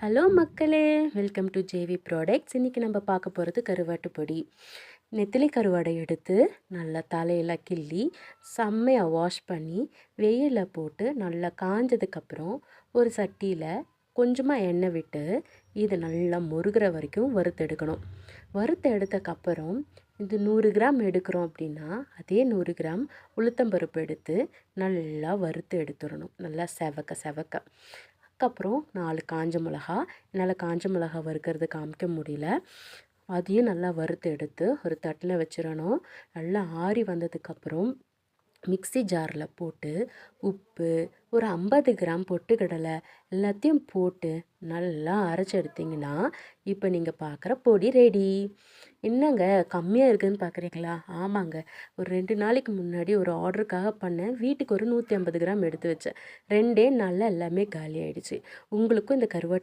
Hello மக்களே, welcome to JV products. இன்றைக்கி நம்ம பார்க்க போகிறது கருவாட்டு பொடி. நெத்திலி கருவாடை எடுத்து நல்லா தலையெல்லாம் கிள்ளி செம்மையாக வாஷ் பண்ணி வெயிலில் போட்டு நல்லா காஞ்சதுக்கப்புறம் ஒரு சட்டியில் கொஞ்சமாக எண்ணெய் விட்டு இது நல்லா முருகிற வரைக்கும் வறுத்தெடுக்கணும். வறுத்து எடுத்ததுக்கப்புறம் இது 100 கிராம் எடுக்கிறோம் அப்படின்னா அதே 100 கிராம் உளுத்தம்பருப்பு எடுத்து நல்லா வறுத்து எடுத்துடணும். நல்லா செவக்க அதுக்கப்புறம் 4 காஞ்ச மிளகா. என்னால் காஞ்ச மிளகா வறுக்கிறது காமிக்க முடியல. அதையும் நல்லா வறுத்து எடுத்து ஒரு தட்டில் வச்சிடணும். நல்லா ஆறி வந்ததுக்கப்புறம் மிக்ஸி ஜாரில் போட்டு உப்பு, ஒரு 50 கிராம் பொட்டுக்கடலை எல்லாத்தையும் போட்டு நல்லா அரைச்சி எடுத்திங்கன்னா இப்போ நீங்கள் பார்க்குற பொடி ரெடி. என்னங்க கம்மியாக இருக்குதுன்னு பார்க்குறீங்களா? ஆமாங்க, ஒரு 2 நாளைக்கு முன்னாடி ஒரு ஆர்டருக்காக பண்ணேன். வீட்டுக்கு ஒரு 150 கிராம் எடுத்து வச்சேன். 2 நாளில் எல்லாமே காலி ஆகிடுச்சு. உங்களுக்கும் இந்த கருவாட்டு